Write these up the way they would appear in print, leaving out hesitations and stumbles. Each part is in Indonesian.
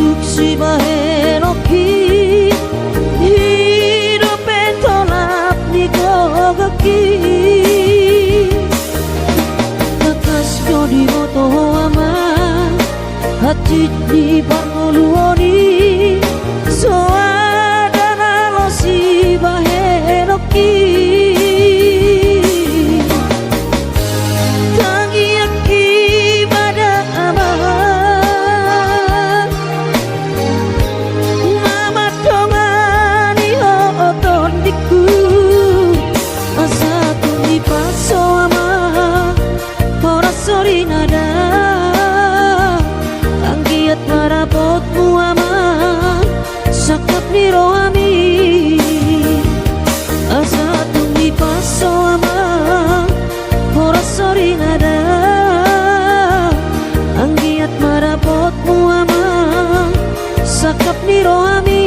tuksi bahe no ki hidupe tolap ni gogaki takas jodi moto ama hati di parngoluoni soadana lo si bahe no ki marapotmu ama sakap ni roami asa tumi paso ama ora sori nada anggiat marapotmu ama sakap ni roami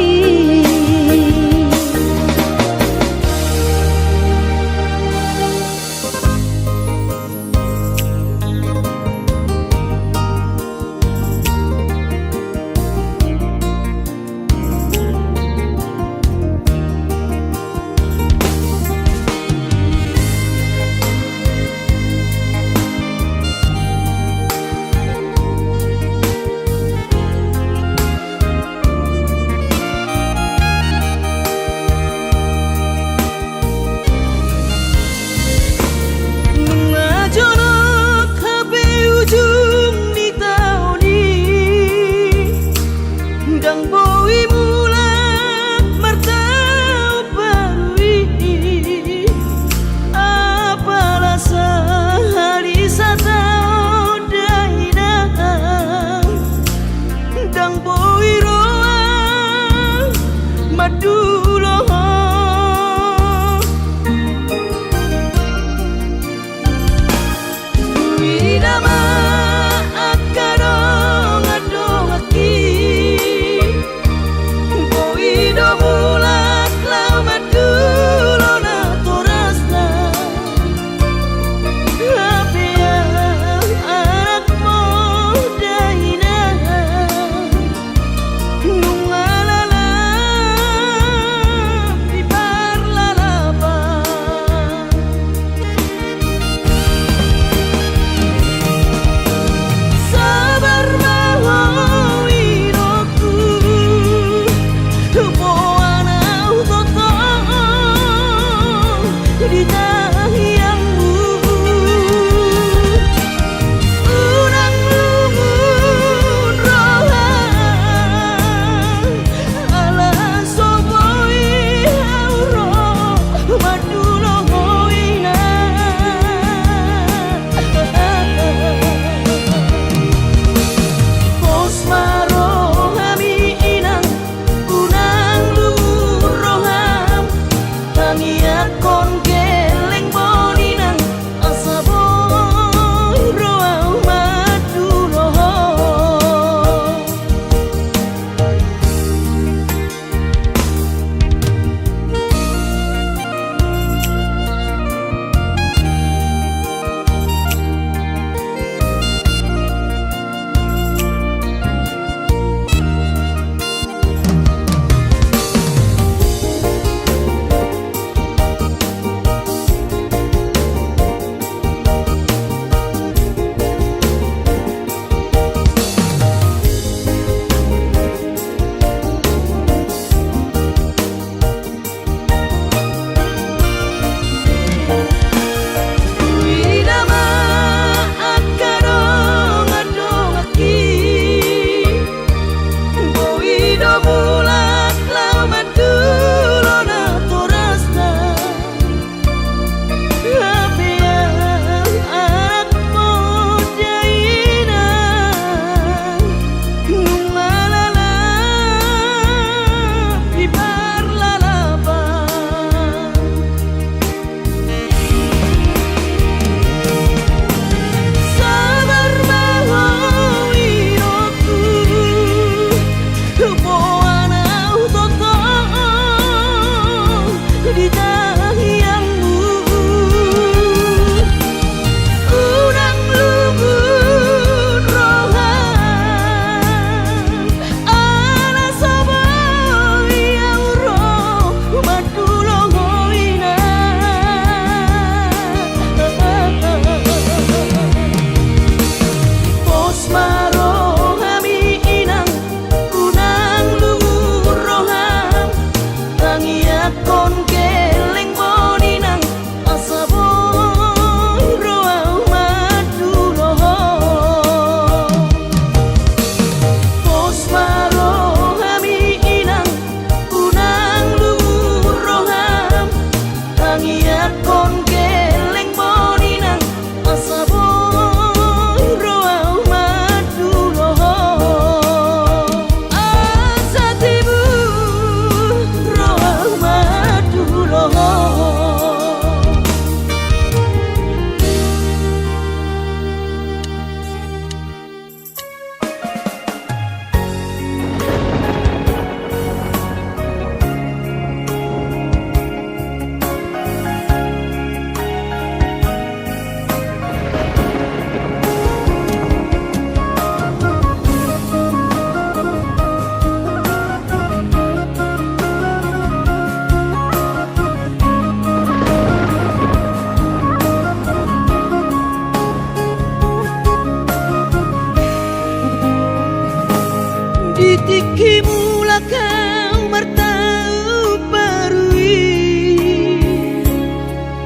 Tiki mula kau martau parui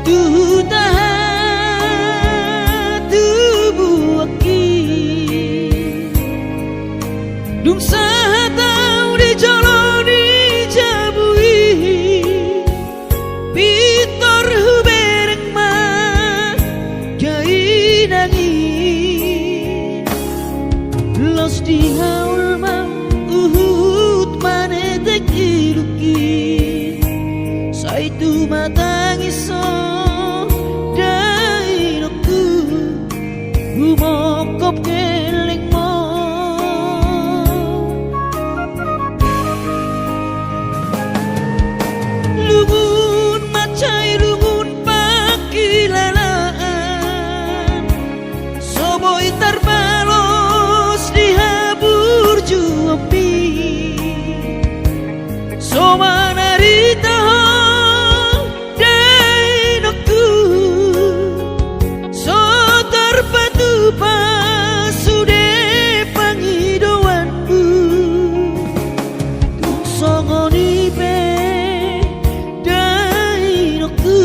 tuh tahan tubuh aki dung sahatau di jolo di jabui pitor hubereng ma jai nangi los di haul ma uhut manetek iluki saitu matangiso dai nokku bumokop keleng mo lungun macai lungun pakilalaan soboi tarbalos dihabur juopi somanarita dai nokku so terpatu pasude pangidoanku tung songoni pe dai nokku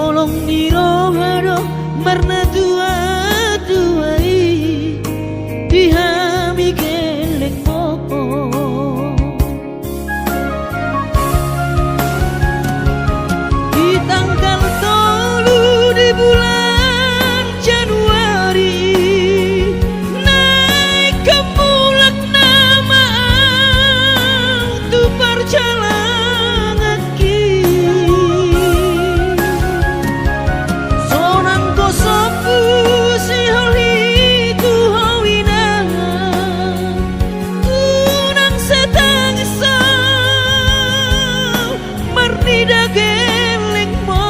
olong nirohado marna dua duai dihami geleng mo di tanggal 3 di bulan Januari naik ke mulak nama tu perjalanan ki sonang kosoku si holi ku hawina kunang setang isau marnida geleng mo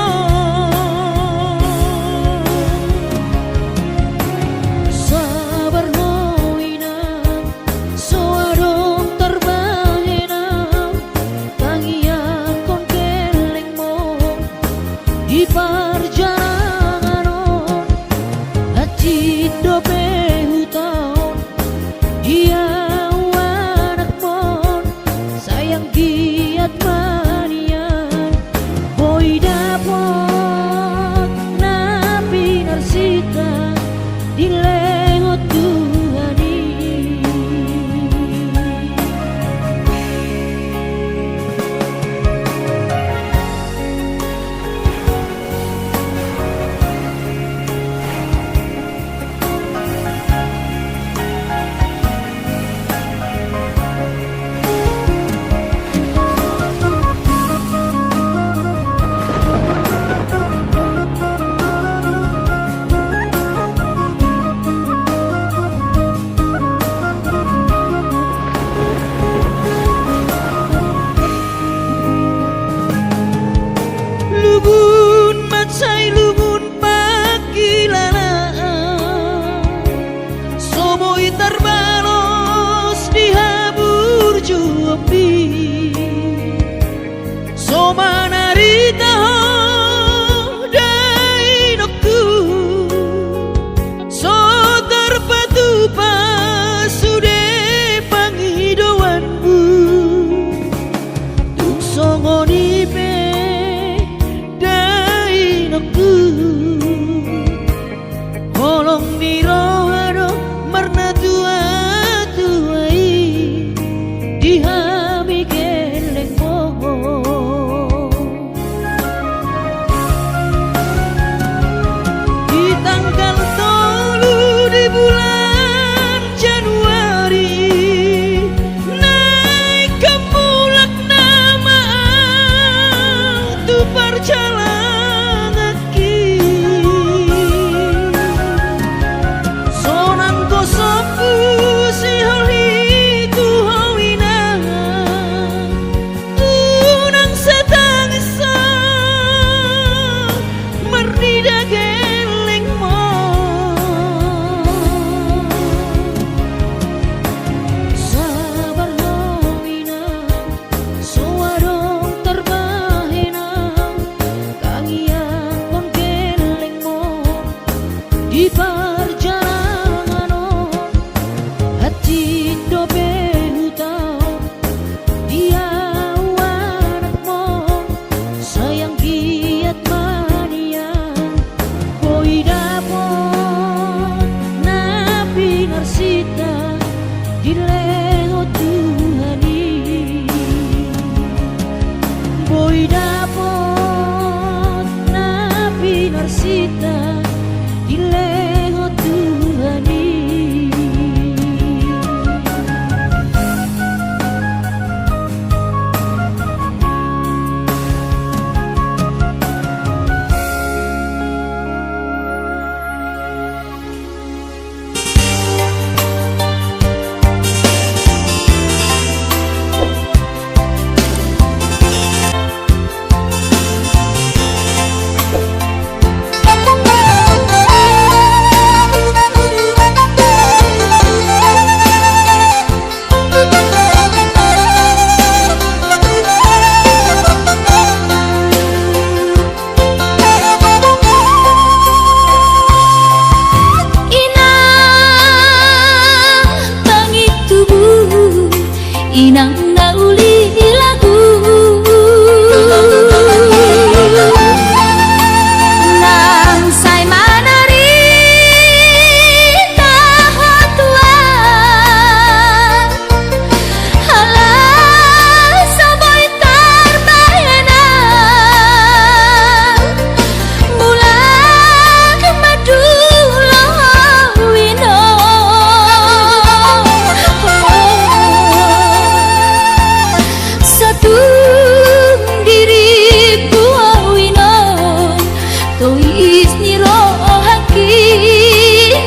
niro haki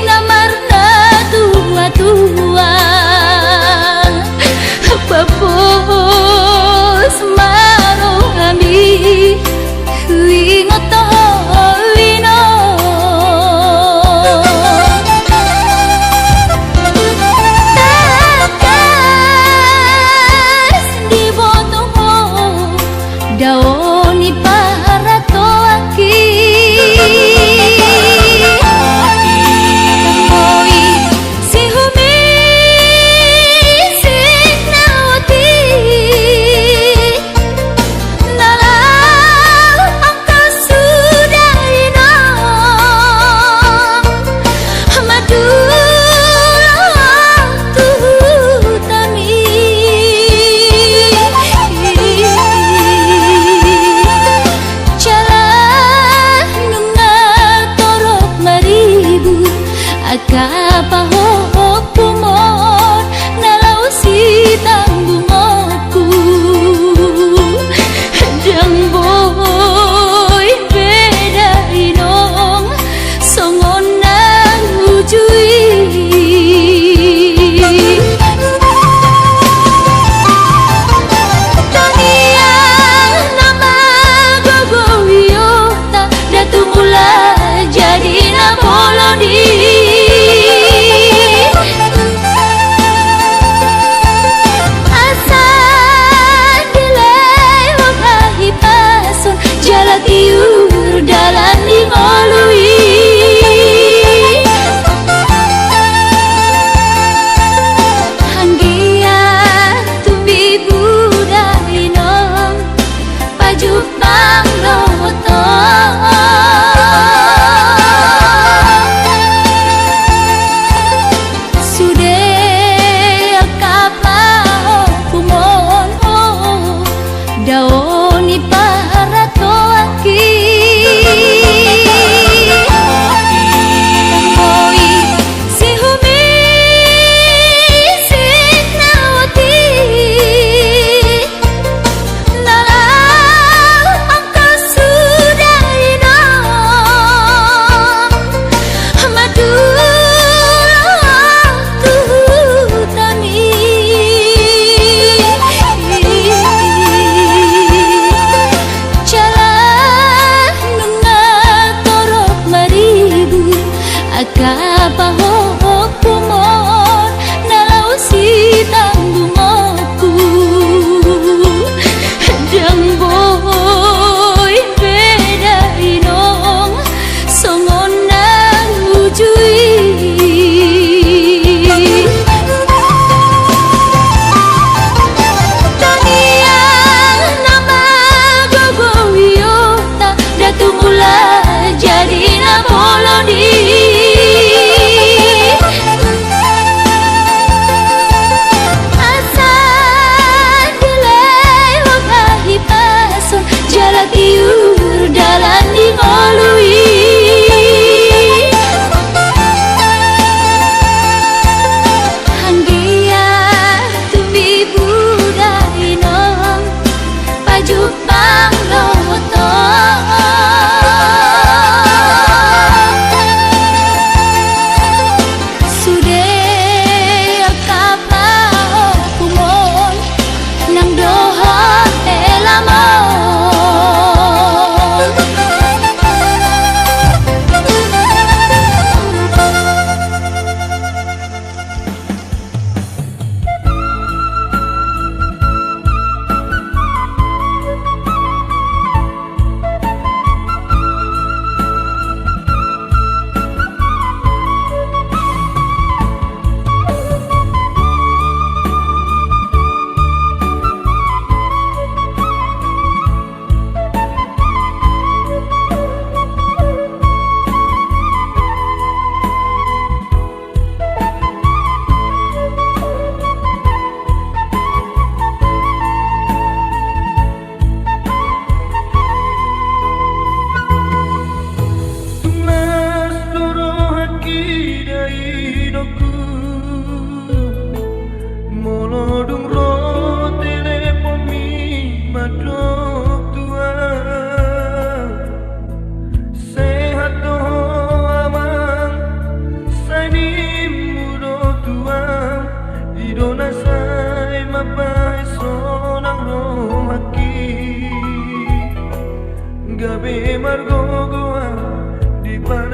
namarna tua-tua papos maro ami huingoto wino takas di botoho daoni para toaki kapahok pumon nalau si tanggungku jang boy beda inong songon nang ujui dunia nama gogo wiyota datu mula jadi namolodi tiur dalam dimolui hanggia tumbi budai nom pajuk mangloto sudah kapau kumon daoni para kapahok pumon nalau si tanggungku jang boy beda inong songon nang ujui dunia nama gogo wiyota datu mula jadi namolodi tiur dalam dimolui hanggia tumbi budai nom pajuk mangloto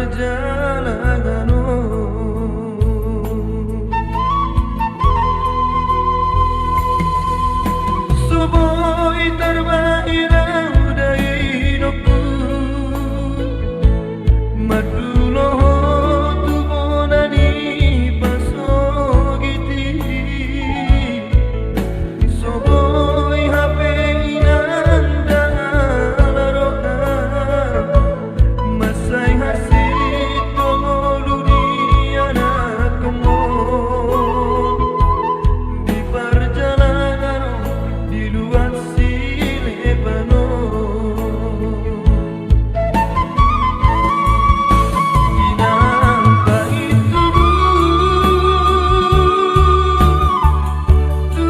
perjalanan Suboi terbairau dari hidupku Maduloho tu bonani pasogiti Suboi hape inanda laroka Masai hasit tolu di anak kemon Di perjalanan di luar si Lebanon Inangka itu tu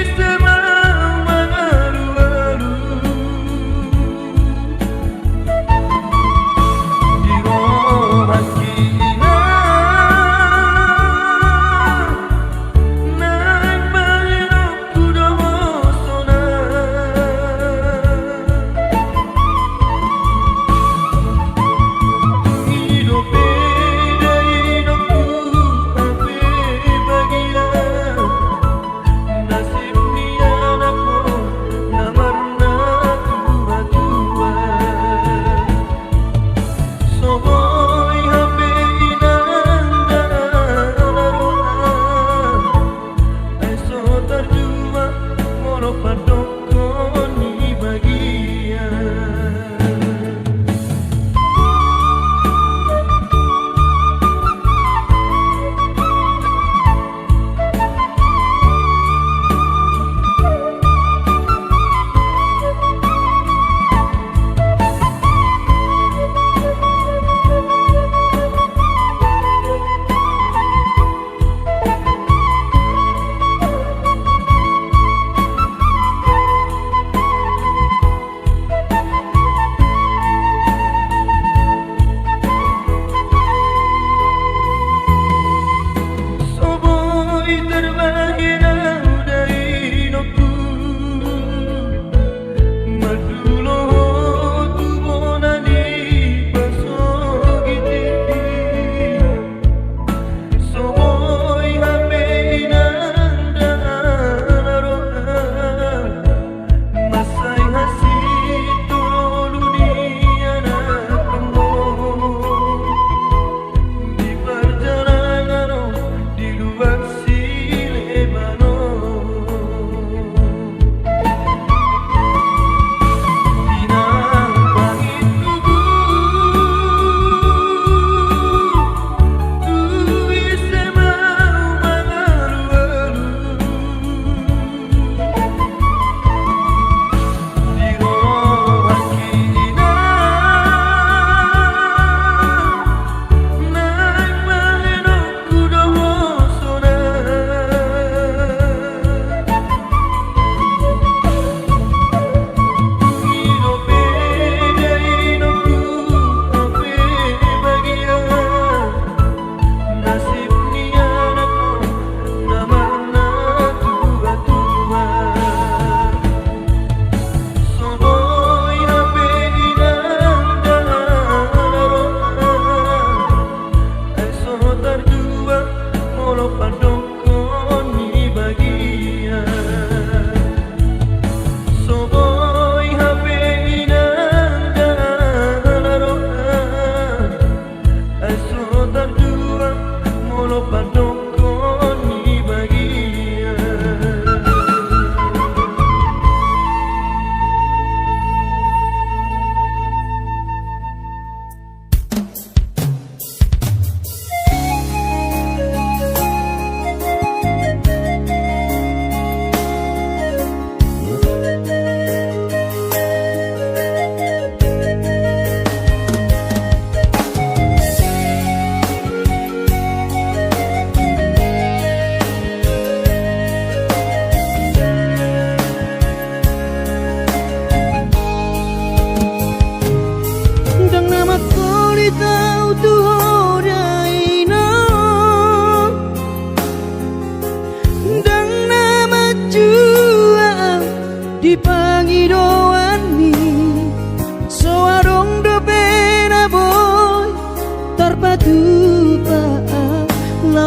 isema mangalu-alu Di rohas kina Naik mahirap kuda mosona Hidup beda hidupku Ape bagia Nasib ni anakku Namarna tua-tua Soboi hape inanda laroa Eso terjua moro padokon ni bagian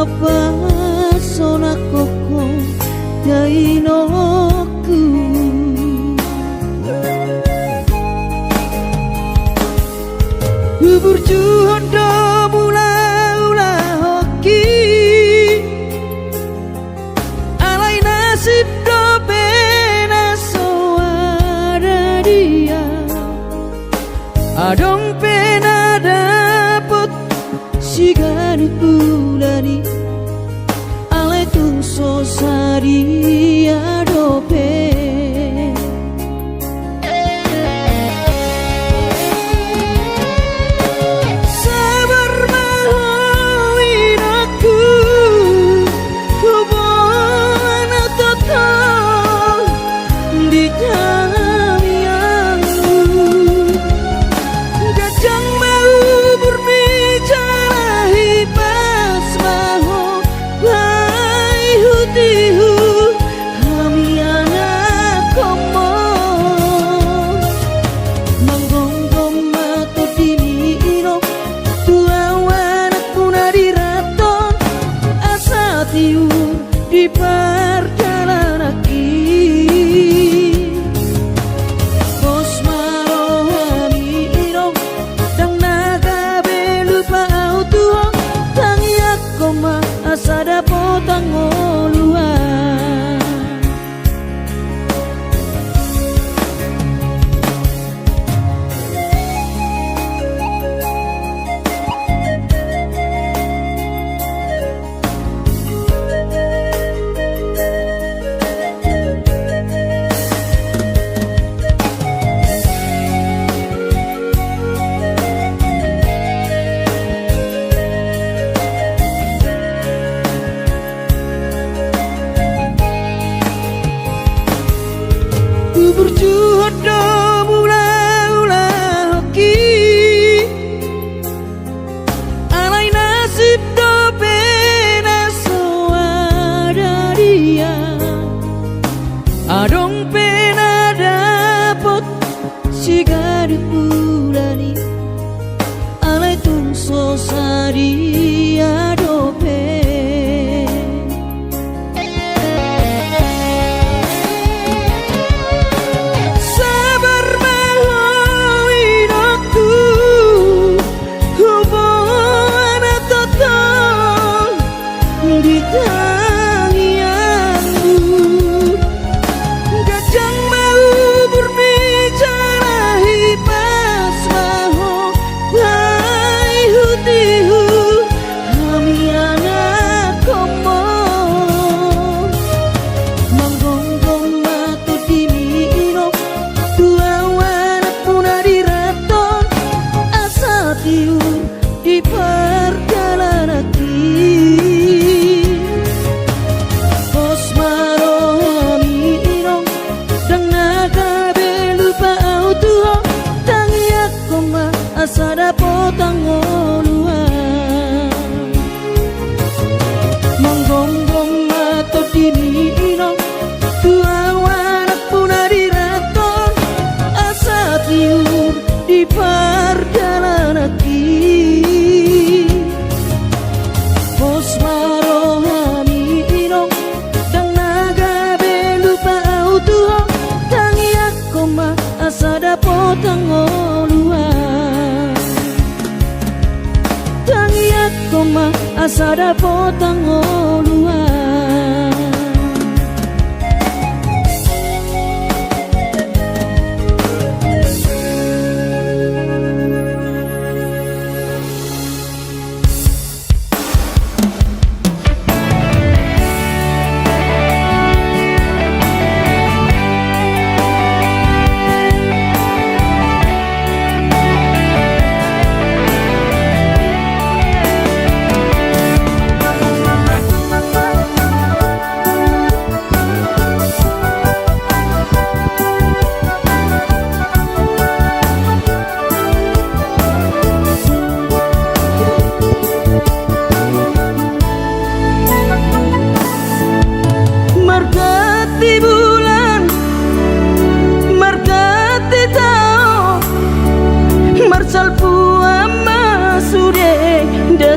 apa sona koko dainoku Bubur juhondo mula-ula hoki Alai nasib do pena soara dia Adong pena dapet sigari bulani Alai tung sosari adope di perjalanan Bos marohani irong dang naga belupa auto tang yakoma asada potang oluan berjuhodo mula-ula hoki Alai nasib do pena soada dia Adong pena dapet sigari bulani Alai tung sosari adope di perjalanan Bos marohani irong dang naga belupa auto tang yakoma asada potang oluan Monggonggong mato dini irong tua wanak punari raton asa tiur di perjalanan Bos marohani irong dang naga belupa auto tang yakoma asada potang oluan tang yakoma asada potang oluan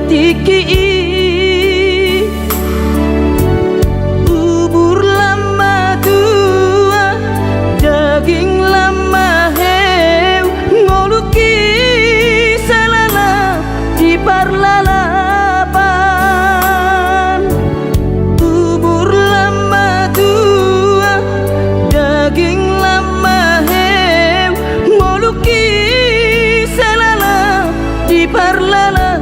Tiki lalapan. Umur lama tua, daging lama hem, moluki selala di parlalapan.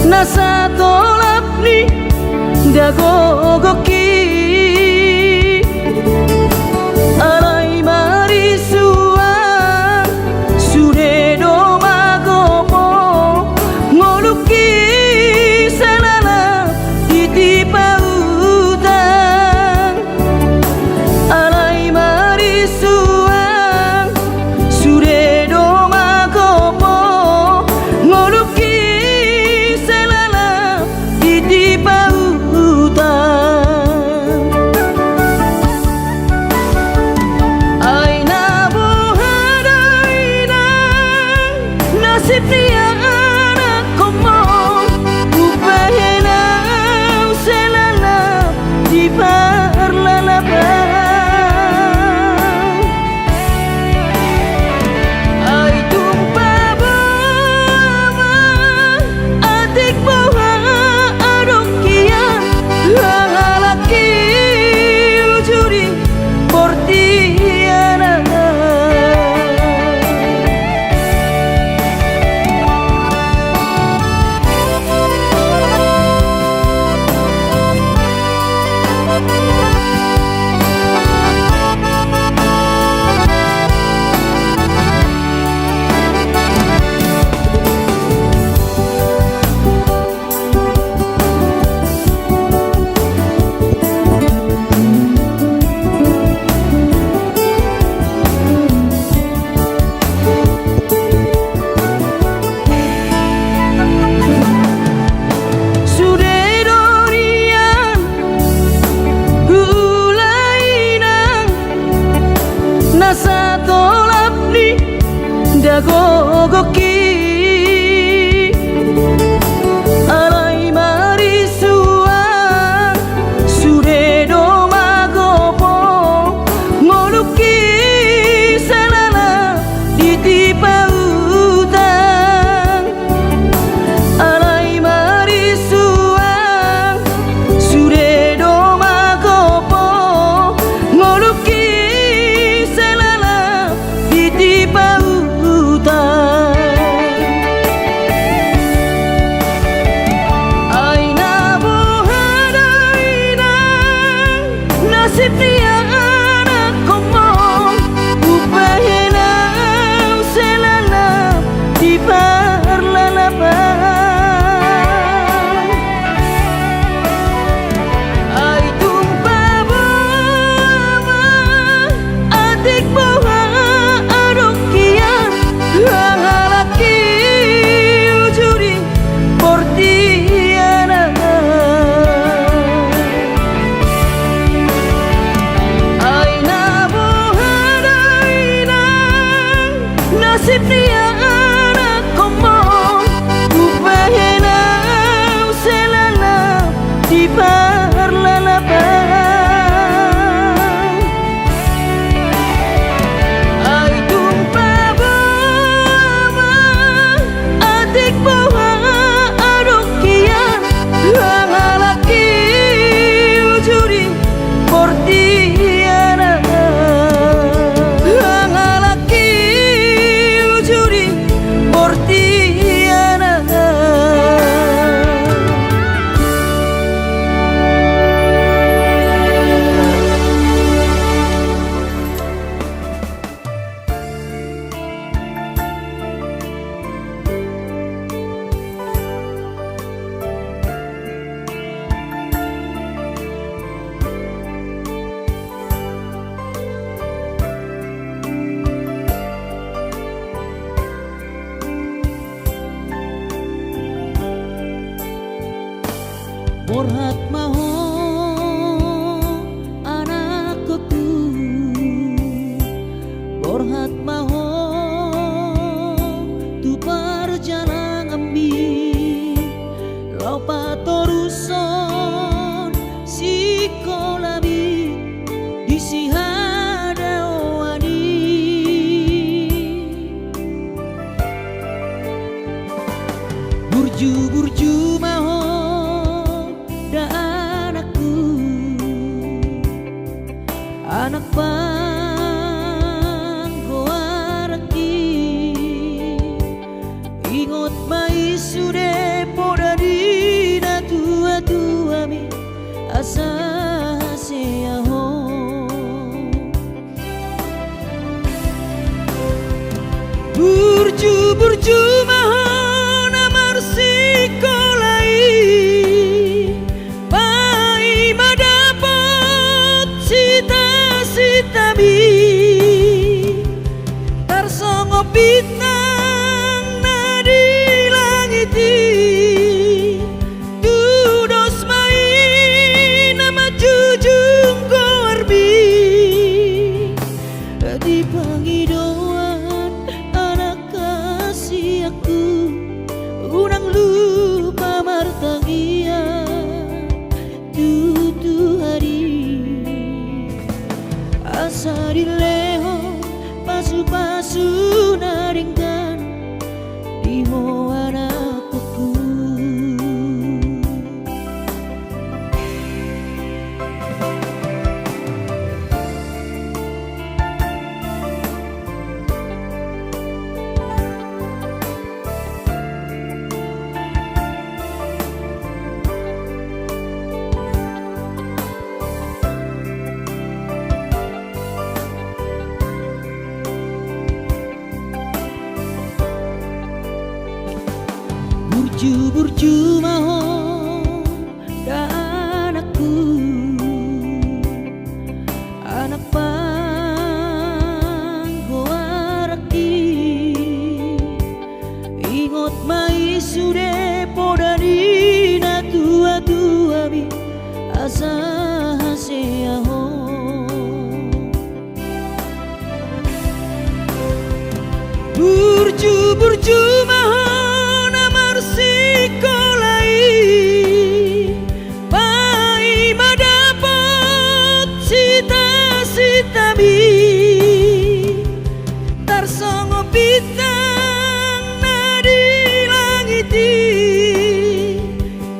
Nasa tolap ni dagogoki alai marisuan suredo magopo ngoluki salala titipa utang alai marisuan suredo magopo ngoluki di pautan. Aina bohadaina nasib dia anak komong upahena selala di parlalapan. Ai tumpah bawa adik bawa laki ujuri portiana. Nasa tolap ni dagogoki alai marisuan suredo magopo ngoluki salala titipa utang alai marisuan suredo magopo ngoluki di pautan. Aina bohadaina nasib dia anak komong upahena selala di parlalapan. Ai tumpah bawa adik bawa laki ujuri portiana. Aina bohadaina nasib dia anak komong upahena selala di parlalapan. Borhat maho anakku, borhat maho tu perjalanan ambi lau patoruso burju mahon dan anakku, anak panggoaraki ingot mai sude podani tua bi asa haseaho burju mahon amar sikolai pai madapat cita-cita bi tarsongo bintang nadi langiti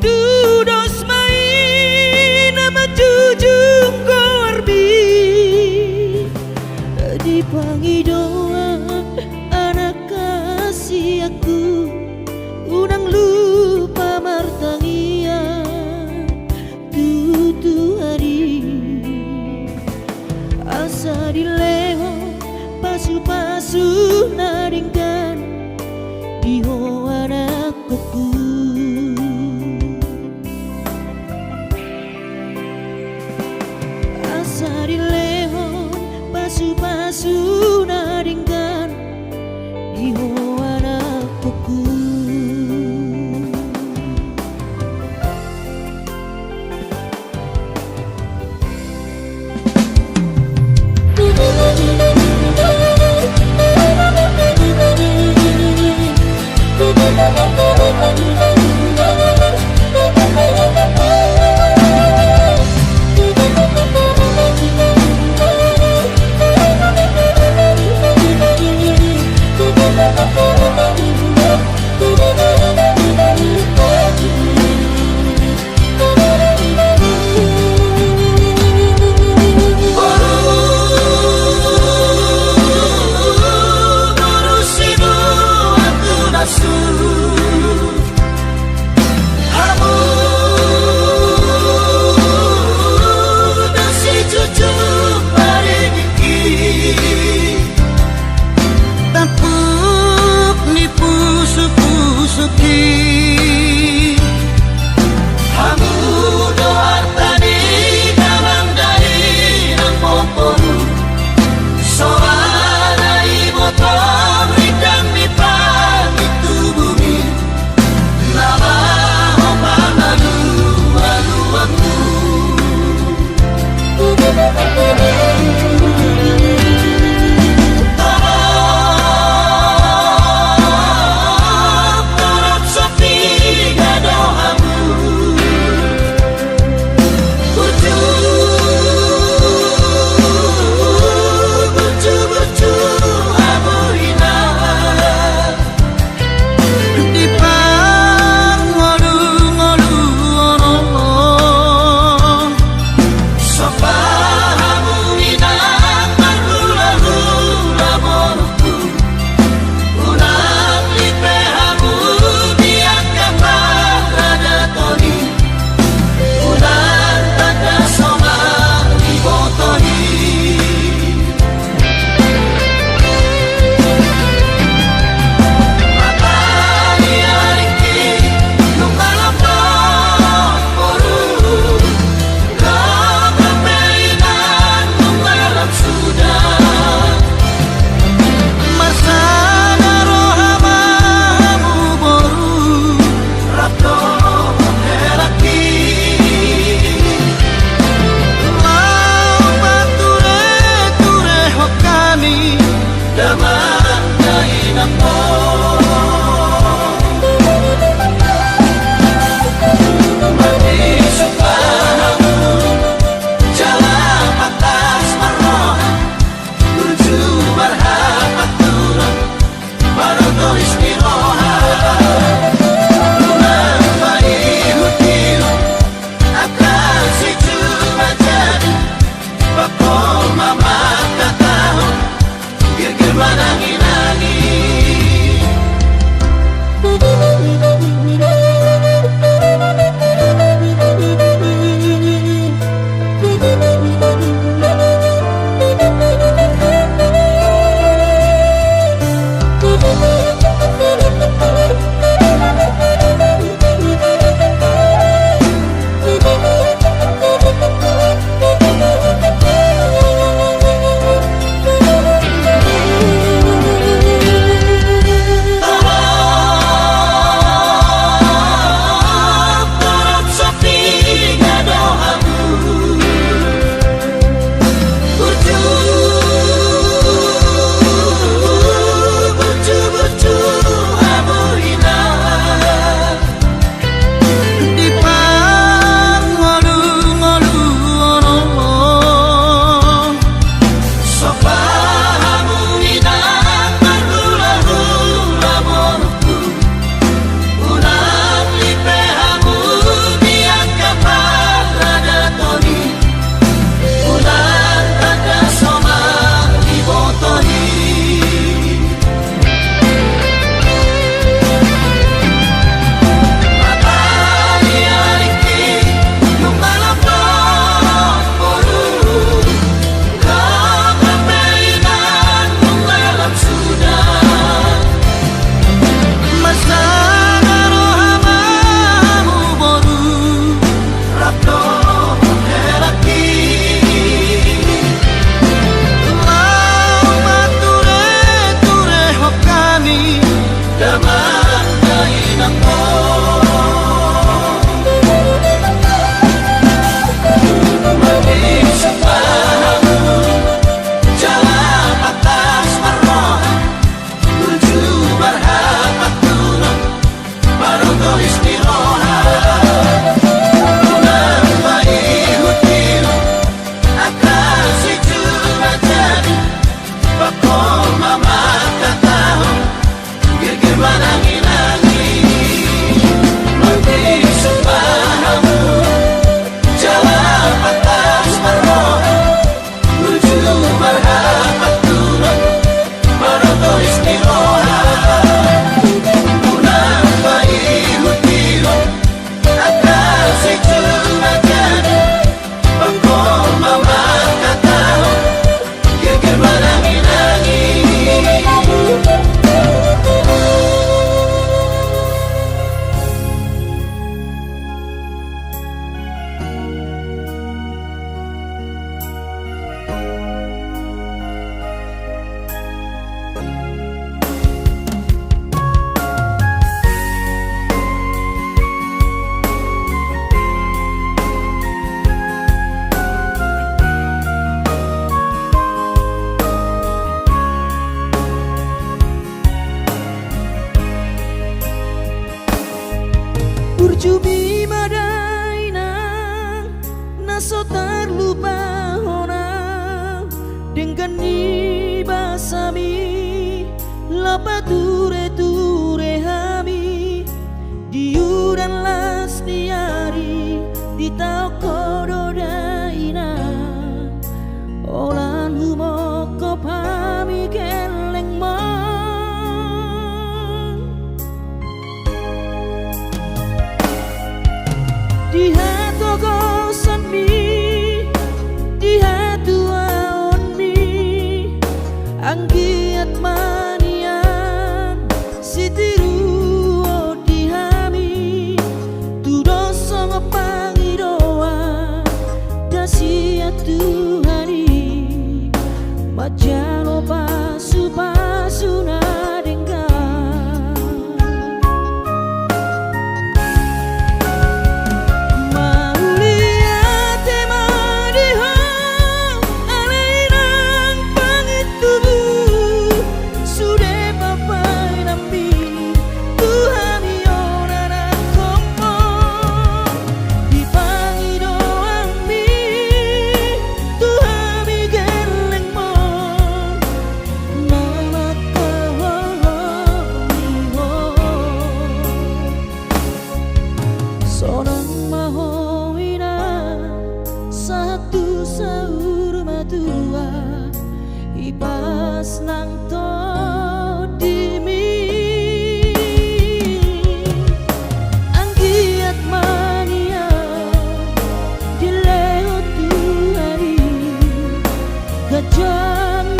dudos mai nama jujung korbi dipangi doa anak kasih aku unang lupa martangia tutu hari asa dileho pasu-pasu naringkan diho anakku asa dileho pasu-pasu naringkan diho anakku. Aku so terlupa orang dengan ni basami lapa ture hami diuran las diari di tau kododaina olan humoko pami keleng mo di hatu gosan mi di hatu aon mi anggiat manian sitiru di hami tudo songo pangidoa dasia Tuhani majalo pasu na dengga Sonang mahoina satu saur matua ipas nang to dimi anggiat mania dileo Tuhani gajang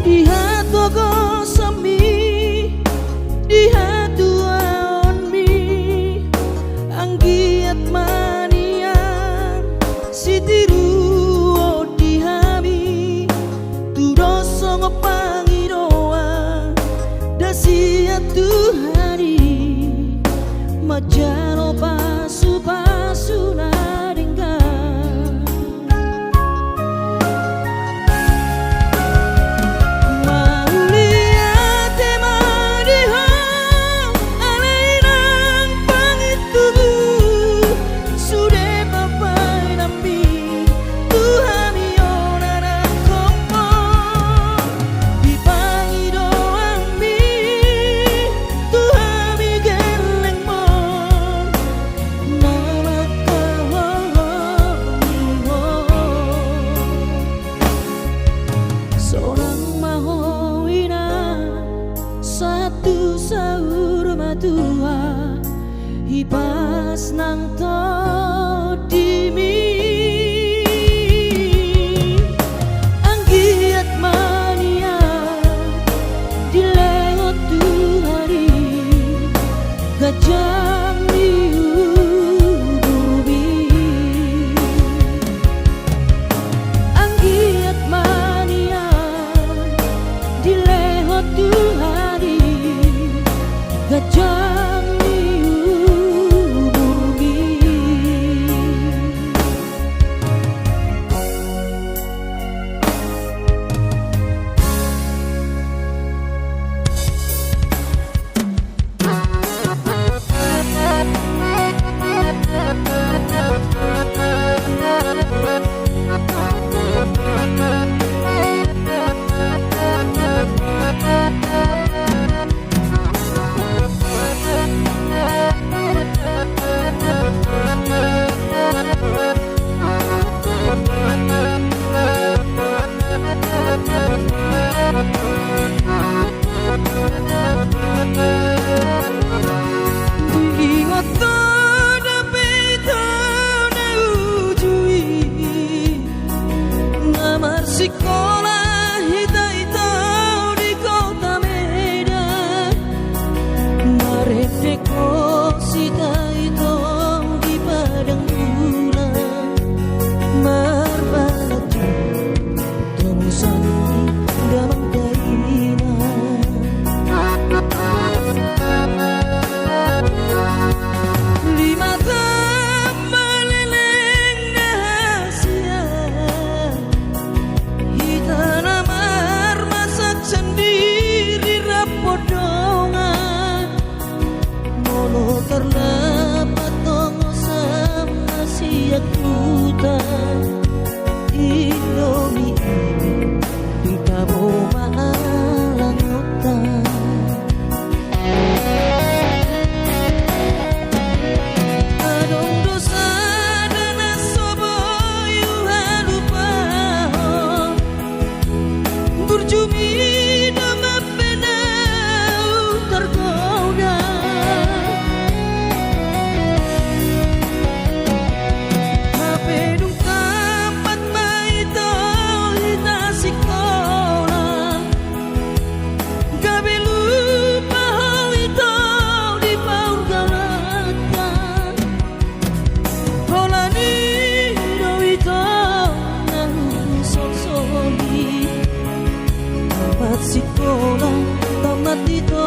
di hatu gosami di hatu aon mi anggiat manian sitiru di hami tudo songo pangidoa dasia Tuhani majano pasu na dengga satu saur matua ipas nang to dimi anggiat mania dileo Tuhani gajang diububi anggiat mania dileo Tuhani gajang diububi sekolah tamat dito